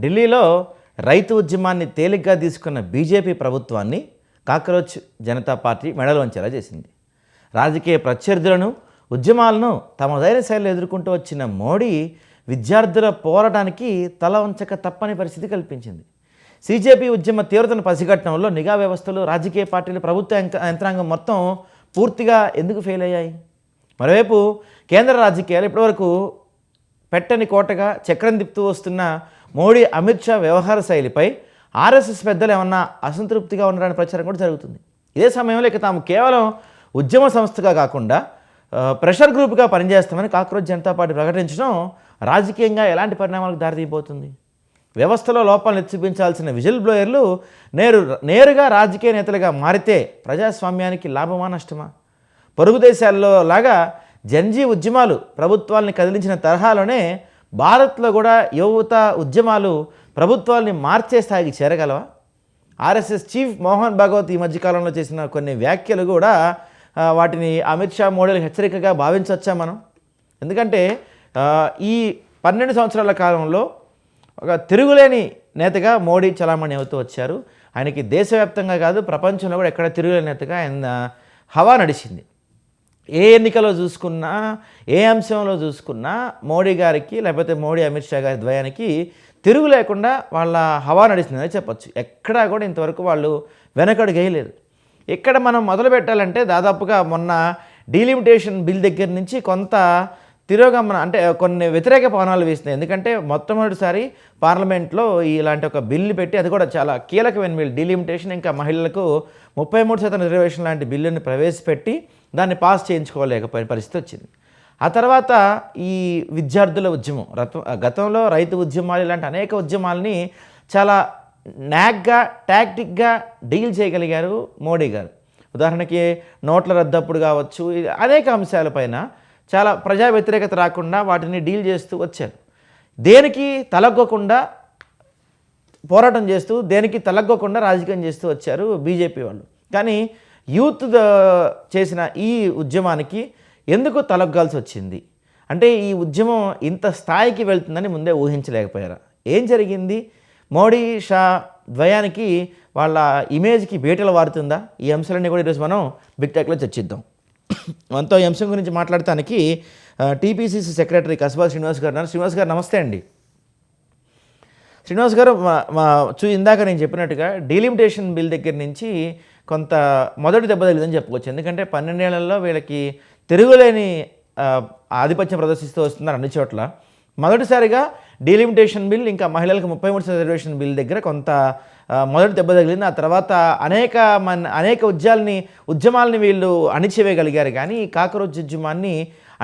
ఢిల్లీలో రైతు ఉద్యమాన్ని తేలిగ్గా తీసుకున్న బీజేపీ ప్రభుత్వాన్ని కాక్రోచ్ జనతా పార్టీ మెడలు వంచేలా చేసింది. రాజకీయ ప్రత్యర్థులను, ఉద్యమాలను తమ ధైర్య శైలిలో ఎదుర్కొంటూ వచ్చిన మోడీ విద్యార్థుల పోరాటానికి తల వంచక తప్పని పరిస్థితి కల్పించింది. సీజేపీ ఉద్యమ తీవ్రతను పసిగట్టడంలో నిఘా వ్యవస్థలు, రాజకీయ పార్టీలు, ప్రభుత్వ యంత్రాంగం మొత్తం పూర్తిగా ఎందుకు ఫెయిల్ అయ్యాయి? మరోవైపు కేంద్ర రాజకీయాలు ఇప్పటివరకు పెట్టని కోటగా చక్రం తిప్పుతూ వస్తున్న మోడీ, అమిత్ షా వ్యవహార శైలిపై ఆర్ఎస్ఎస్ పెద్దలు ఏమన్నా అసంతృప్తిగా ఉన్నారనే ప్రచారం కూడా జరుగుతుంది. ఇదే సమయంలో ఇక తాము కేవలం ఉద్యమ సంస్థగా కాకుండా ప్రెషర్ గ్రూప్గా పనిచేస్తామని కాక్రోచ్ జనతా పార్టీ ప్రకటించడం రాజకీయంగా ఎలాంటి పరిణామాలకు దారితీయబోతుంది? వ్యవస్థలో లోపాలను ఎత్తి చూపించాల్సిన విజిల్ బ్లోయర్లు నేరుగా రాజకీయ నేతలుగా మారితే ప్రజాస్వామ్యానికి లాభమా నష్టమా? పొరుగు దేశాల్లో లాగా జన్జీ ఉద్యమాలు ప్రభుత్వాల్ని కదిలించిన తరహాలోనే భారత్లో కూడా యువత ఉద్యమాలు ప్రభుత్వాల్ని మార్చే స్థాయికి చేరగలవా? ఆర్ఎస్ఎస్ చీఫ్ మోహన్ భాగవత్ ఈ మధ్యకాలంలో చేసిన కొన్ని వ్యాఖ్యలు కూడా వాటిని అమిత్ షా, మోడీలకు హెచ్చరికగా భావించవచ్చా మనం? ఎందుకంటే ఈ 12 సంవత్సరాల కాలంలో ఒక తిరుగులేని నేతగా మోడీ చలామణి అవుతూ వచ్చారు. ఆయనకి దేశవ్యాప్తంగా కాదు, ప్రపంచంలో కూడా ఎక్కడ తిరుగులేని నేతగా ఆయన హవా నడిచింది. ఏ ఎన్నికలో చూసుకున్నా, ఏ అంశంలో చూసుకున్నా మోడీ గారికి, లేకపోతే మోడీ అమిత్ షా గారి ద్వయానికి తిరుగు లేకుండా వాళ్ళ హవా నడిచిందని చెప్పచ్చు. ఎక్కడా కూడా ఇంతవరకు వాళ్ళు వెనకడుగు వేయలేదు. ఇక్కడ మనం మొదలు పెట్టాలంటే దాదాపుగా మొన్న డీలిమిటేషన్ బిల్ దగ్గర నుంచి కొంత తిరోగమన, అంటే కొన్ని వ్యతిరేక పవనాలు వేసినాయి. ఎందుకంటే మొట్టమొదటిసారి పార్లమెంట్లో ఇలాంటి ఒక బిల్లు పెట్టి, అది కూడా చాలా కీలకమైన బిల్, డీలిమిటేషన్, ఇంకా మహిళలకు 33% రిజర్వేషన్ లాంటి బిల్లుని ప్రవేశపెట్టి దాన్ని పాస్ చేయించుకోలేకపోయిన పరిస్థితి వచ్చింది. ఆ తర్వాత ఈ విద్యార్థుల ఉద్యమం, గతంలో రైతు ఉద్యమాలు, ఇలాంటి అనేక ఉద్యమాలని చాలా నాగ్గా, టాక్టిక్గా డీల్ చేయగలిగారు మోడీ గారు. ఉదాహరణకి నోట్ల రద్దప్పుడు కావచ్చు, అనేక అంశాలపైన చాలా ప్రజా వ్యతిరేకత రాకుండా వాటిని డీల్ చేస్తూ వచ్చారు. దేనికి తలగ్గకుండా పోరాటం చేస్తూ, దేనికి తలగ్గకుండా రాజకీయం చేస్తూ వచ్చారు బీజేపీ వాళ్ళు. కానీ యూత్ చేసిన ఈ ఉద్యమానికి ఎందుకు తలగ్గాల్సి వచ్చింది? అంటే ఈ ఉద్యమం ఇంత స్థాయికి వెళ్తుందని ముందే ఊహించలేకపోయారా? ఏం జరిగింది? మోడీ, షా ద్వయానికి వాళ్ళ ఇమేజ్కి బీటలు వారుతుందా? ఈ అంశాలన్నీ కూడా ఈరోజు మనం బిగ్ టాక్లో చర్చిద్దాం. మనతో ఈ అంశం గురించి మాట్లాడటానికి టీపీసీసీ సెక్రటరీ కస్బా శ్రీనివాస్ గారు ఉన్నారు. శ్రీనివాస్ గారు నమస్తే అండి. శ్రీనివాస్ గారు, ఇందాక నేను చెప్పినట్టుగా డీలిమిటేషన్ బిల్ దగ్గర నుంచి కొంత మొదటి దెబ్బ తగిలిందని చెప్పుకోవచ్చు. ఎందుకంటే 12 ఏళ్లలో వీళ్ళకి తిరుగులేని ఆధిపత్యం ప్రదర్శిస్తూ వస్తున్నారు అన్ని చోట్ల. మొదటిసారిగా డీలిమిటేషన్ బిల్, ఇంకా మహిళలకు 33% రిజర్వేషన్ బిల్ దగ్గర కొంత మొదటి దెబ్బ తగిలింది. ఆ తర్వాత అనేక ఉద్యమాలని వీళ్ళు అణిచివేయగలిగారు. కానీ ఈ కాక్రోచ్ ఉద్యమాన్ని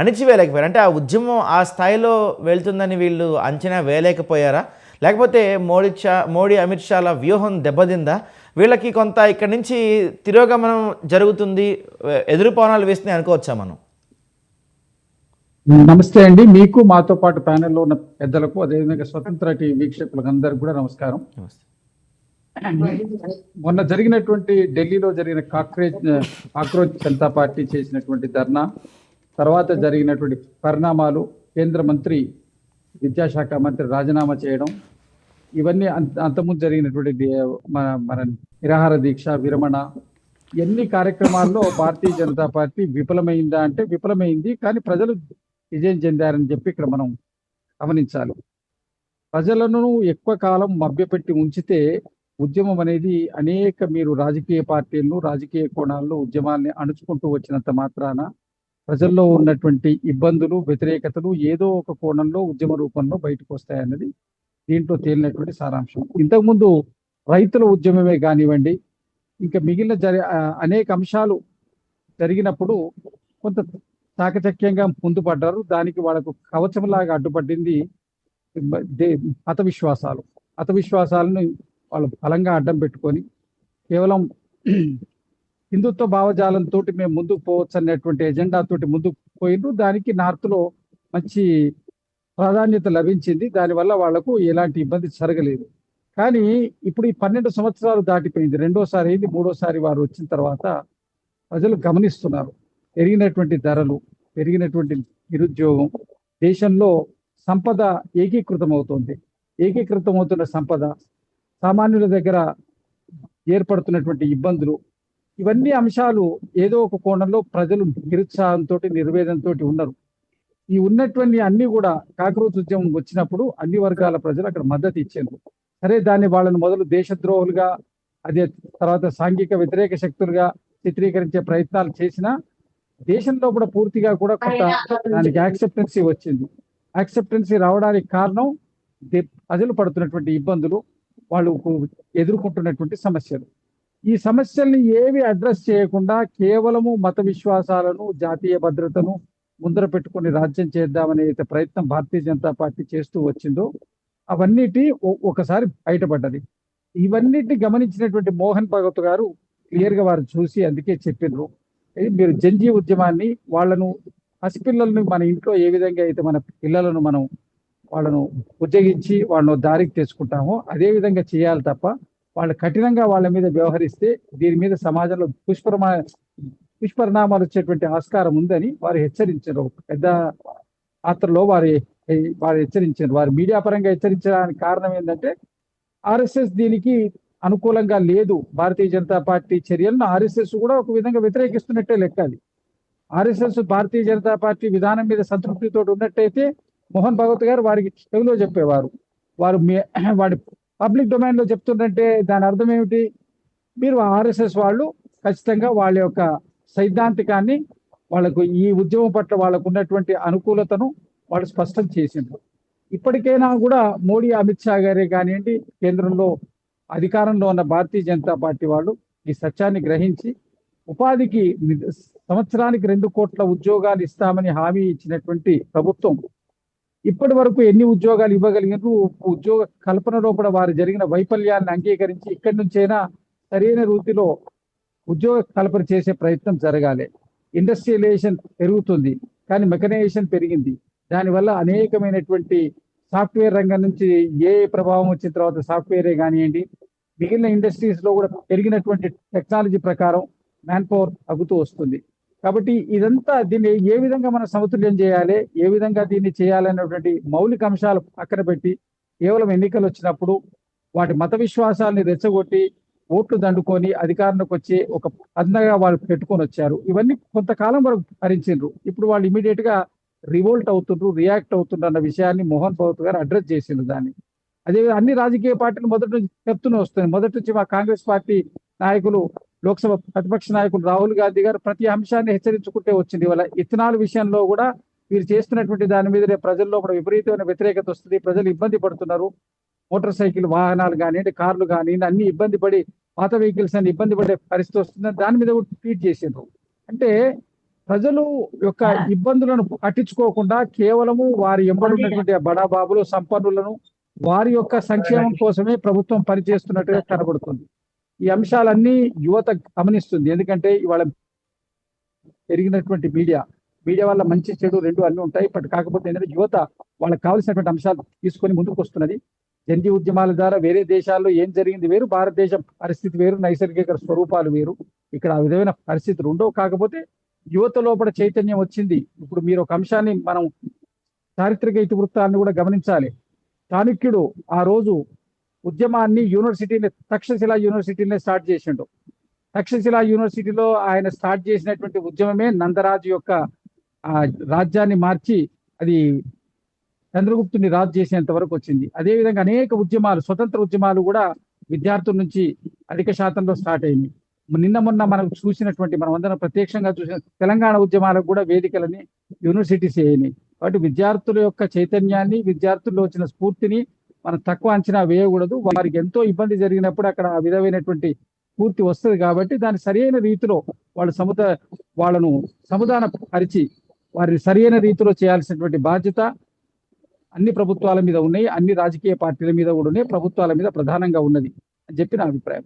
అణిచివేయలేకపోయారు. అంటే ఆ ఉద్యమం ఆ స్థాయిలో వెళ్తుందని వీళ్ళు అంచనా వేయలేకపోయారా? లేకపోతే మోడీ, అమిత్ షాల వ్యూహం దెబ్బతిందా? వీళ్ళకి కొంత ఇక్కడి నుంచి తిరోగమనం జరుగుతుంది, ఎదురుపవనాలు వేస్తున్నాయి అనుకోవచ్చా మనం? నమస్తే అండి. మీకు, మాతో పాటు ప్యానెల్లో ఉన్న పెద్దలకు, అదేవిధంగా స్వతంత్ర టీవీ వీక్షకులకు అందరికి కూడా నమస్కారం. మొన్న జరిగినటువంటి ఢిల్లీలో జరిగిన కాక్రోచ్ జనతా పార్టీ చేసినటువంటి ధర్నా తర్వాత జరిగినటువంటి పరిణామాలు, కేంద్ర మంత్రి, విద్యాశాఖ మంత్రి రాజీనామా చేయడం, ఇవన్నీ అంతకుముందు జరిగినటువంటి మన నిరాహార దీక్ష, విరమణ, ఎన్ని కార్యక్రమాల్లో భారతీయ జనతా పార్టీ విఫలమైందా అంటే విఫలమైంది. కానీ ప్రజలు విజయం చెందారని చెప్పి ఇక్కడ మనం గమనించాలి. ప్రజలను ఎక్కువ కాలం మభ్యపెట్టి ఉంచితే ఉద్యమం అనేది మీరు రాజకీయ పార్టీలను, రాజకీయ కోణాల్లో ఉద్యమాల్ని అణుచుకుంటూ వచ్చినంత మాత్రాన ప్రజల్లో ఉన్నటువంటి ఇబ్బందులు, వ్యతిరేకతలు ఏదో ఒక కోణంలో ఉద్యమ రూపంలో బయటకు వస్తాయన్నది దీంట్లో తేలినటువంటి సారాంశం. ఇంతకుముందు రైతుల ఉద్యమమే కానివ్వండి, ఇంకా మిగిలిన అనేక అంశాలు జరిగినప్పుడు కొంత చాకచక్యంగా ముందు పడ్డారు. దానికి వాళ్ళకు కవచంలాగా అడ్డుపడింది మత విశ్వాసాలను వాళ్ళు బలంగా అడ్డం పెట్టుకొని కేవలం హిందుత్వ భావజాలంతో మేము ముందుకు పోవచ్చు అన్నటువంటి ఎజెండాతోటి ముందుకు పోయిండ్రు. దానికి నార్త్లో మంచి ప్రాధాన్యత లభించింది. దానివల్ల వాళ్లకు ఎలాంటి ఇబ్బంది జరగలేదు. కానీ ఇప్పుడు ఈ 12 సంవత్సరాలు దాటిపోయింది, రెండోసారి అయింది, మూడోసారి వారు వచ్చిన తర్వాత ప్రజలు గమనిస్తున్నారు. పెరిగినటువంటి ధరలు, పెరిగినటువంటి నిరుద్యోగం, దేశంలో సంపద ఏకీకృతం అవుతుంది. ఏకీకృతమవుతున్న సంపద, సామాన్యుల దగ్గర ఏర్పడుతున్నటువంటి ఇబ్బందులు, ఇవన్నీ అంశాలు ఏదో ఒక కోణంలో ప్రజలు నిరుత్సాహంతో నిర్వేదంతో ఉన్నారు. ఈ ఉన్నటువంటి అన్ని కూడా కాకరోజు ఉద్యమం వచ్చినప్పుడు అన్ని వర్గాల ప్రజలు అక్కడ మద్దతు ఇచ్చారు. సరే, దాన్ని వాళ్ళని మొదలు దేశద్రోహులుగా, అదే తర్వాత సాంఘిక వ్యతిరేక శక్తులుగా చిత్రీకరించే ప్రయత్నాలు చేసినా దేశంలో కూడా పూర్తిగా కూడా కొంత దానికి యాక్సెప్టెన్సీ వచ్చింది. యాక్సెప్టెన్సీ రావడానికి కారణం ప్రజలు పడుతున్నటువంటి ఇబ్బందులు, వాళ్ళు ఎదుర్కొంటున్నటువంటి సమస్యలు. ఈ సమస్యల్ని ఏవి అడ్రస్ చేయకుండా కేవలము మత విశ్వాసాలను, జాతీయ భద్రతను ముందర పెట్టుకుని రాజ్యం చేద్దామనే ప్రయత్నం భారతీయ జనతా పార్టీ చేస్తూ వచ్చిందో అవన్నిటి ఒకసారి బయటపడ్డది. ఇవన్నిటిని గమనించినటువంటి మోహన్ భగవత్ గారు క్లియర్ గా వారు చూసి అందుకే చెప్పిండ్రు, మీరు జంజీ ఉద్యమాన్ని, వాళ్ళను పసిపిల్లలను మన ఇంట్లో ఏ విధంగా అయితే మన పిల్లలను మనం వాళ్ళను ఉద్యోగించి వాళ్ళను దారికి తెచ్చుకుంటామో అదే విధంగా చేయాలి తప్ప వాళ్ళు కఠినంగా వాళ్ళ మీద వ్యవహరిస్తే దీని మీద సమాజంలో దుష్పరిణామాలు వచ్చేటువంటి ఆస్కారం ఉందని వారు హెచ్చరించారు. పెద్ద పాత్రలో వారు హెచ్చరించారు. వారు మీడియా పరంగా హెచ్చరించడానికి కారణం ఏంటంటే ఆర్ఎస్ఎస్ దీనికి అనుకూలంగా లేదు. భారతీయ జనతా పార్టీ చర్యలను ఆర్ఎస్ఎస్ కూడా ఒక విధంగా వ్యతిరేకిస్తున్నట్టే లెక్కాలి. ఆర్ఎస్ఎస్ భారతీయ జనతా పార్టీ విధానం మీద సంతృప్తితో ఉన్నట్టయితే మోహన్ భగవత్ గారు వారికి తెలుగులో చెప్పేవారు. వాడి పబ్లిక్ డొమైన్ లో చెప్తుందంటే దాని అర్థం ఏమిటి? మీరు ఆర్ఎస్ఎస్ వాళ్ళు ఖచ్చితంగా వాళ్ళ యొక్క సైద్ధాంతికాన్ని, వాళ్ళకు ఈ ఉద్యమం పట్ల వాళ్ళకు ఉన్నటువంటి అనుకూలతను వాళ్ళు స్పష్టం చేసిండ్రు. ఇప్పటికైనా కూడా మోడీ, అమిత్ షా గారే కానివ్వండి, కేంద్రంలో అధికారంలో ఉన్న భారతీయ జనతా పార్టీ వాళ్ళు ఈ సత్యాన్ని గ్రహించి ఉపాధికి సంవత్సరానికి 2 కోట్ల ఉద్యోగాలు ఇస్తామని హామీ ఇచ్చినటువంటి ప్రభుత్వం ఇప్పటి వరకు ఎన్ని ఉద్యోగాలు ఇవ్వగలిగినారు? ఉద్యోగ కల్పనలో కూడా వారు జరిగిన వైఫల్యాన్ని అంగీకరించి ఇక్కడి నుంచైనా సరైన రీతిలో ఉద్యోగ కల్పన చేసే ప్రయత్నం జరగాలి. ఇండస్ట్రియలైజేషన్ పెరుగుతుంది, కానీ మెకనైజేషన్ పెరిగింది. దానివల్ల అనేకమైనటువంటి సాఫ్ట్వేర్ రంగం నుంచి ఏ ప్రభావం వచ్చిన తర్వాత సాఫ్ట్వేరే కానివ్వండి, మిగిలిన ఇండస్ట్రీస్ లో కూడా పెరిగినటువంటి టెక్నాలజీ ప్రకారం మ్యాన్ పవర్ తగ్గుతూ వస్తుంది. కాబట్టి ఇదంతా దీన్ని ఏ విధంగా మనం సమతుల్యం చేయాలి, ఏ విధంగా దీన్ని చేయాలనేటువంటి మౌలిక అంశాలు పక్కన పెట్టి కేవలం ఎన్నికలు వచ్చినప్పుడు వాటి మత విశ్వాసాలని రెచ్చగొట్టి ఓట్లు దండుకొని అధికారంలోకి వచ్చి ఒక పద్ధతిగా వాళ్ళు పెట్టుకొని వచ్చారు. ఇవన్నీ కొంతకాలం వరకు భరించారు. ఇప్పుడు వాళ్ళు ఇమీడియట్ గా రివోల్ట్ అవుతుండ్రు, రియాక్ట్ అవుతుండ్రు అన్న విషయాన్ని మోహన్ భగవత్ గారు అడ్రస్ చేసిండ్రు. దాన్ని అదే అన్ని రాజకీయ పార్టీలు మొదటి నుంచి చెప్తూనే వస్తున్నాయి. మొదటి నుంచి మా కాంగ్రెస్ పార్టీ నాయకులు, లోక్సభ ప్రతిపక్ష నాయకులు రాహుల్ గాంధీ గారు ప్రతి అంశాన్ని హెచ్చరించుకుంటే వచ్చింది. వాళ్ళ ఇథనాల్ విషయంలో కూడా వీరు చేస్తున్నటువంటి దాని మీద ప్రజల్లో కూడా విపరీతమైన వ్యతిరేకత వస్తుంది. ప్రజలు ఇబ్బంది పడుతున్నారు. మోటార్ సైకిల్ వాహనాలు కానివ్వండి, కార్లు కానివ్వండి, అన్ని ఇబ్బంది పడి, పాత వెహికల్స్ అన్ని ఇబ్బంది పడే పరిస్థితి వస్తుందని దాని మీద కూడా ట్వీట్ చేసిండ్రు. అంటే ప్రజలు యొక్క ఇబ్బందులను పట్టించుకోకుండా కేవలము వారి ఎంబడున్నటువంటి బడాబాబులు, సంపన్నులను వారి యొక్క సంక్షేమం కోసమే ప్రభుత్వం పనిచేస్తున్నట్టుగా కనబడుతుంది. ఈ అంశాలన్నీ యువత గమనిస్తుంది. ఎందుకంటే ఇవాళ పెరిగినటువంటి మీడియా వల్ల మంచి చెడు రెండు అన్ని ఉంటాయి. బట్ కాకపోతే ఏంటంటే యువత వాళ్ళకి కావాల్సినటువంటి అంశాలు తీసుకొని ముందుకు వస్తున్నది. జంజీ ఉద్యమాల ద్వారా వేరే దేశాల్లో ఏం జరిగింది వేరు, భారతదేశం పరిస్థితి వేరు, నైసర్గిక స్వరూపాలు వేరు. ఇక్కడ ఆ విధమైన పరిస్థితులు ఉండవు. కాకపోతే యువత లోపల చైతన్యం వచ్చింది. ఇప్పుడు మీరు ఒక అంశాన్ని మనం చారిత్రక ఇతివృత్తాలను కూడా గమనించాలి. చాణక్యుడు ఆ రోజు ఉద్యమాన్ని యూనివర్సిటీని, తక్షశిలా యూనివర్సిటీని స్టార్ట్ చేసిండు. తక్షశిలా యూనివర్సిటీలో ఆయన స్టార్ట్ చేసినటువంటి ఉద్యమమే నందరాజు యొక్క రాజ్యాన్ని మార్చి అది చంద్రగుప్తుని రాజు చేసేంత వరకు వచ్చింది. అదేవిధంగా అనేక ఉద్యమాలు, స్వతంత్ర ఉద్యమాలు కూడా విద్యార్థుల నుంచి అధిక శాతంలో స్టార్ట్ అయింది. నిన్న మొన్న మనం చూసినటువంటి, మనం అందరం ప్రత్యక్షంగా చూసిన తెలంగాణ ఉద్యమాలకు కూడా వేదికలని యూనివర్సిటీస్ అయినాయి. కాబట్టి విద్యార్థుల యొక్క చైతన్యాన్ని, విద్యార్థుల్లో వచ్చిన స్ఫూర్తిని మనం తక్కువ అంచనా వేయకూడదు. వారికి ఎంతో ఇబ్బంది జరిగినప్పుడు అక్కడ ఆ విధమైనటువంటి స్ఫూర్తి వస్తుంది. కాబట్టి దాని సరైన రీతిలో వాళ్ళను సమాధాన పరిచి వారిని సరైన రీతిలో చేయాల్సినటువంటి బాధ్యత అన్ని ప్రభుత్వాల మీద ఉన్నాయి, అన్ని రాజకీయ పార్టీల మీద కూడా ఉన్నాయి, ప్రభుత్వాల మీద ప్రధానంగా ఉన్నది అని చెప్పి నా అభిప్రాయం.